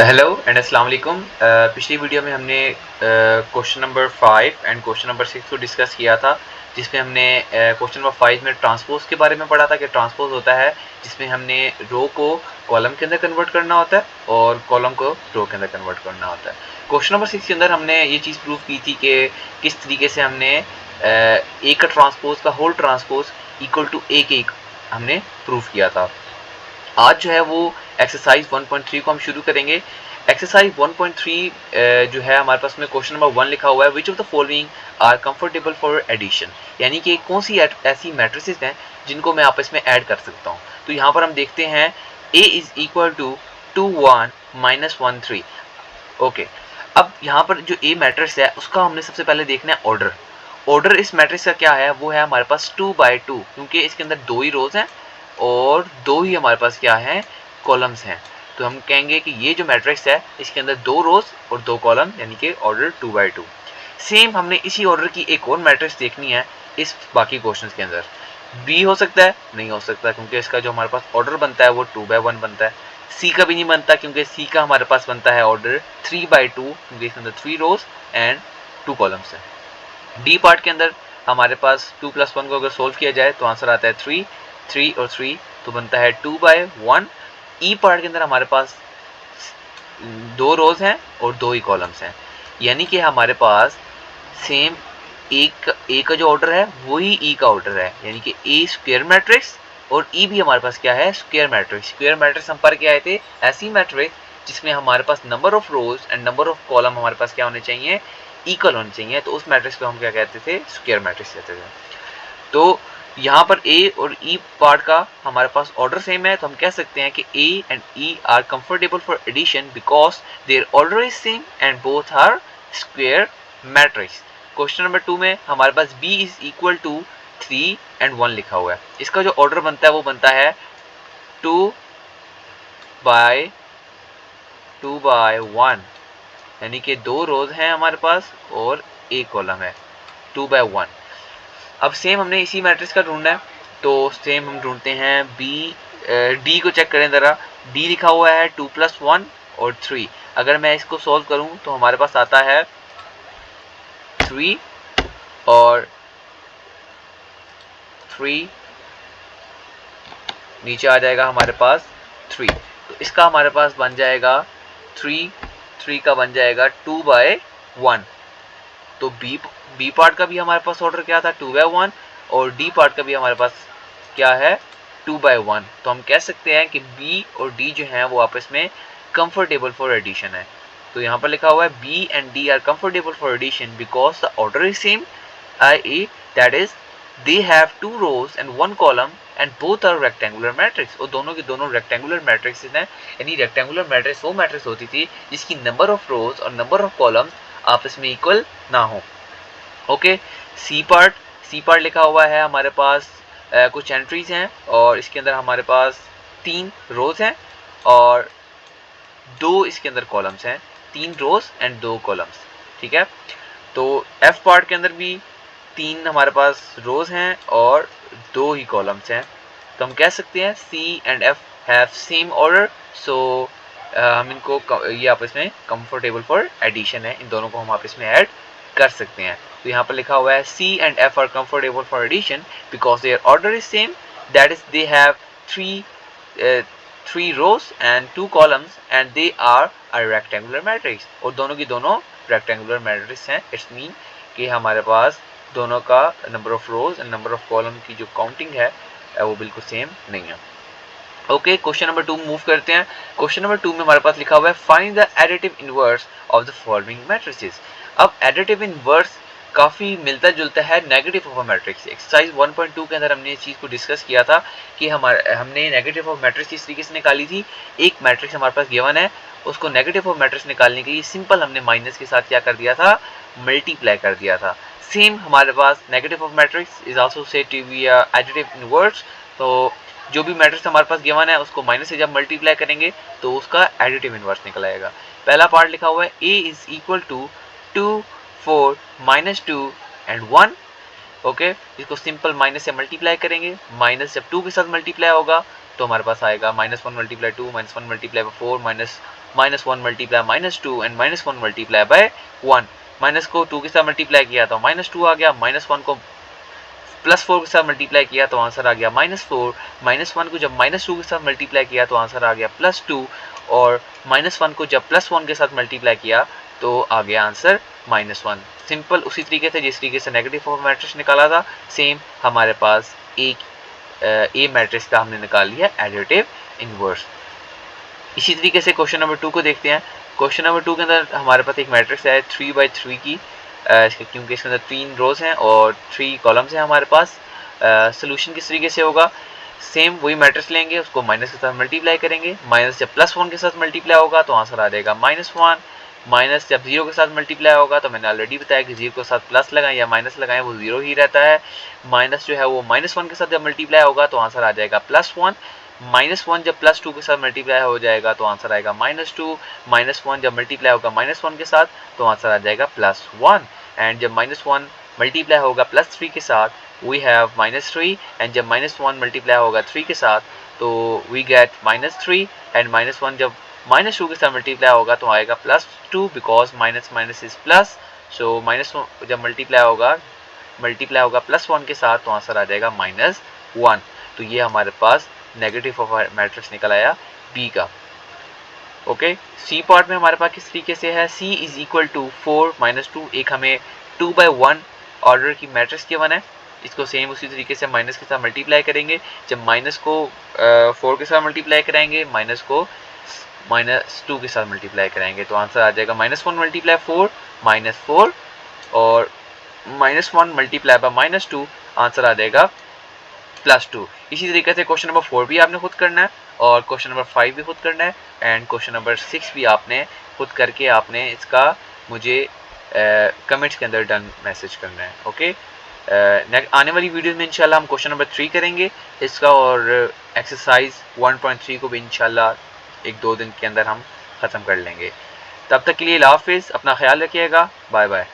Hello and अस्सलाम वालेकुम। पिछली वीडियो में हमने question number 5 and question number 6 को डिस्कस किया था, जिसमें हमने क्वेश्चन नंबर 5 में ट्रांसपोज के बारे में पढ़ा था कि ट्रांसपोज होता है जिसमें हमने रो को कॉलम के अंदर कन्वर्ट करना होता है और कॉलम को रो के अंदर कन्वर्ट करना होता है। क्वेश्चन नंबर 6 के अंदर हमने ये चीज़ प्रूव की थी कि किस तरीके से हमने ए का ट्रांसपोज का होल ट्रांसपोज इक्वल टू ए के हमने प्रूव किया था। आज जो है वो एक्सरसाइज 1.3 को हम शुरू करेंगे। एक्सरसाइज 1.3 जो है हमारे पास में क्वेश्चन नंबर 1 लिखा हुआ है, which of the following are comfortable for addition, यानी कि कौन सी ऐसी मैट्रिसेस हैं जिनको मैं आपस में ऐड कर सकता हूँ। तो यहाँ पर हम देखते हैं a is equal to 2 1 minus 1 3। Okay, अब यहाँ पर जो a मैट्रिक्स है उसका हमने सबसे पहले देखना है ऑर्डर। ऑर्डर इस मैट्रिक्स का क्या है, वो है हमारे पास 2/2, क्योंकि इसके अंदर दो ही रोज हैं और दो ही हमारे पास क्या है, कॉलम्स हैं। तो हम कहेंगे कि ये जो मैट्रिक्स है इसके अंदर दो रोज और दो कॉलम, यानी कि ऑर्डर 2/2। सेम हमने इसी ऑर्डर की एक और मैट्रिक्स देखनी है इस बाकी क्वेश्चन के अंदर। बी हो सकता है, नहीं हो सकता, क्योंकि इसका जो हमारे पास ऑर्डर बनता है वो 2/1 बनता है। सी का भी नहीं बनता, क्योंकि सी का हमारे पास बनता है ऑर्डर 3/2, क्योंकि इसके अंदर 3 रोज एंड 2 कॉलम्स है। डी पार्ट के अंदर हमारे पास 2 + 1 को अगर सोल्व किया जाए तो आंसर आता है 3, 3 और 3 तो बनता है 2/1। ई पार्ट के अंदर हमारे पास दो रोज हैं और दो ही कॉलम्स हैं, यानी कि हमारे पास सेम ए का जो ऑर्डर है वही ई का ऑर्डर है, यानी कि ए स्क्वायर मैट्रिक्स और ई भी हमारे पास क्या है, स्क्वायर मैट्रिक्स। स्क्वायर मैट्रिक्स हम पर क्या आए थे, ऐसी मैट्रिक्स जिसमें हमारे पास number of rows and number of column हमारे पास क्या होने चाहिए, इक्वल होने चाहिए। तो उस मैट्रिक्स को हम क्या कहते थे, स्क्वायर मैट्रिक्स कहते थे। तो यहाँ पर ए और ई पार्ट का हमारे पास ऑर्डर सेम है, तो हम कह सकते हैं कि A and E are comfortable for addition because their order is same and both are square matrix. Question number 2 में हमारे पास b is equal to 3 and 1 लिखा हुआ है। इसका जो ऑर्डर बनता है वो बनता है 2/1, यानी कि दो रोज हैं हमारे पास और एक कॉलम है, 2/1। अब सेम हमने इसी मैट्रिक्स का ढूंढना है, तो सेम हम ढूंढते हैं बी। डी को चेक करें ज़रा, डी लिखा हुआ है 2 + 1 और 3। अगर मैं इसको सॉल्व करूं तो हमारे पास आता है 3 और 3, नीचे आ जाएगा हमारे पास 3। तो इसका हमारे पास बन जाएगा 3 का बन जाएगा 2/1। तो बी पार्ट का भी हमारे पास ऑर्डर क्या था, 2/1, और डी पार्ट का भी हमारे पास क्या है, 2/1। तो हम कह सकते हैं कि बी और डी जो हैं वो आपस में कंफर्टेबल फॉर एडिशन है। तो यहाँ पर लिखा हुआ है B and D are comfortable for addition because the order is same, i.e. that is they have 2 rows and 1 column and both are rectangular matrix। और दोनों की दोनों रेक्टेंगुलर मैट्रिक्स हैं, यानी रेक्टेंगुलर मैट्रिक्स वो मैट्रिक्स होती थी जिसकी नंबर ऑफ रोज और नंबर ऑफ कॉलम्स आपस में इक्वल ना हो। ओके, सी पार्ट लिखा हुआ है हमारे पास कुछ एंट्रीज हैं और इसके अंदर हमारे पास 3 रोज हैं और 2 इसके अंदर कॉलम्स हैं, 3 रोज एंड 2 कॉलम्स। ठीक है, तो एफ पार्ट के अंदर भी 3 हमारे पास रोज हैं और 2 ही कॉलम्स हैं। तो हम कह सकते हैं C and F have same order, so हम इनको ये आपस में कंफर्टेबल फॉर एडिशन है, इन दोनों को हम आपस में ऐड कर सकते हैं। तो यहाँ पर लिखा हुआ है C and F are comfortable for addition because their order is same, that is they have 3 rows and 2 columns and they are a rectangular matrix। और दोनों की दोनों रेक्टेंगुलर मैट्रिक्स हैं। इट्स मीन कि हमारे पास दोनों का number of rows and number of column की जो काउंटिंग है वो बिल्कुल सेम नहीं है। ओके, क्वेश्चन नंबर 2 मूव करते हैं। क्वेश्चन नंबर 2 में हमारे पास लिखा हुआ है find the additive inverse of the following matrices. अब एडिटिव इनवर्स काफ़ी मिलता जुलता है negative of a matrix. Exercise 1.2 के अंदर हमने इस चीज़ को डिस्कस किया था कि हमने नेगेटिव ऑफ मैट्रिक्स इस तरीके से निकाली थी। एक मैट्रिक्स हमारे पास गिवन है, उसको नेगेटिव ऑफ मैट्रिक्स निकालने के लिए सिंपल हमने माइनस के साथ क्या कर दिया था, मल्टीप्लाई कर दिया था। सेम हमारे पास negative of matrix is also said to be additive inverse. तो जो भी मैट्रिक्स हमारे पास गिवन है उसको माइनस से जब मल्टीप्लाई करेंगे तो उसका एडिटिव इनवर्स निकल आएगा। पहला पार्ट लिखा हुआ है a is equal to 2 4 -2 and 1। Okay, इसको सिंपल माइनस से मल्टीप्लाई करेंगे, माइनस जब 2 के साथ मल्टीप्लाई होगा तो हमारे पास आएगा -1 × 2 -1 × 4 -1 -1 multiply -2 and -1 multiply by 1। Minus को 2 के साथ मल्टीप्लाई किया तो -2 आ गया, -1 को +4 के साथ मल्टीप्लाई किया तो आंसर आ गया -4, -1 को जब -2 के साथ मल्टीप्लाई किया तो आंसर आ गया +2 और -1 को जब +1 के साथ मल्टीप्लाई किया तो आ गया आंसर -1। सिंपल उसी तरीके से जिस तरीके से नेगेटिव फॉर्म मैट्रिक्स निकाला था, सेम हमारे पास एक ए मैट्रिक्स का हमने निकाल लिया एडिटिव इनवर्स। इसी तरीके से क्वेश्चन नंबर 2 को देखते हैं। क्वेश्चन नंबर 2 के अंदर हमारे पास एक मैट्रिक्स है 3/3 की, क्योंकि इसके अंदर 3 रोज हैं और 3 कॉलम्स हैं हमारे पास। सोल्यूशन किस तरीके से होगा, सेम वही मैट्रिक्स लेंगे, उसको माइनस के साथ मल्टीप्लाई करेंगे। माइनस जब +1 के साथ मल्टीप्लाई होगा तो आंसर आ जाएगा -1। माइनस जब 0 के साथ मल्टीप्लाई होगा तो मैंने ऑलरेडी बताया कि 0 के साथ प्लस लगाएं या माइनस लगाएं वो 0 ही रहता है। माइनस जो है वो -1 के साथ जब मल्टीप्लाई होगा तो आंसर आ जाएगा +1। -1 जब +2 के साथ मल्टीप्लाई हो जाएगा तो आंसर आएगा -2। -1 जब मल्टीप्लाई होगा -1 के साथ तो आंसर आ जाएगा +1। एंड जब -1 मल्टीप्लाई होगा +3 के साथ वी हैव -3। एंड जब -1 मल्टीप्लाई होगा 3 के साथ तो वी गेट -3। एंड -1 जब -2 के साथ मल्टीप्लाई होगा तो आएगा +2 बिकॉज माइनस इज प्लस। सो -1 जब मल्टीप्लाई होगा +1 के साथ तो आंसर आ जाएगा -1। तो ये हमारे पास नेगेटिव ऑफ मैट्रिक्स निकल आया बी का। ओके, सी पार्ट में हमारे पास किस तरीके से है, C इज इक्वल टू 4 - 2। एक हमें 2/1 ऑर्डर की मैट्रिक्स गिवन है, इसको सेम उसी तरीके से माइनस के साथ मल्टीप्लाई करेंगे। जब माइनस को 4 के साथ मल्टीप्लाई कराएंगे, माइनस को -2 के साथ मल्टीप्लाई कराएंगे तो आंसर आ जाएगा -1 मल्टीप्लाई 4 -4 और -1 मल्टीप्लाई बाय -2 आंसर आ जाएगा +2। इसी तरीके से क्वेश्चन नंबर 4 भी आपने खुद करना है और क्वेश्चन नंबर 5 भी खुद करना है एंड क्वेश्चन नंबर 6 भी आपने खुद करके आपने इसका मुझे कमेंट्स के अंदर डन मैसेज करना है। ओके, आने वाली वीडियो में इंशाल्लाह हम क्वेश्चन नंबर 3 करेंगे इसका और एक्सरसाइज 1.3 को भी इंशाल्लाह 1-2 दिन के अंदर हम ख़त्म कर लेंगे। तब तक के लिए अल्लाह हाफिज़, अपना ख्याल रखिएगा, बाय बाय।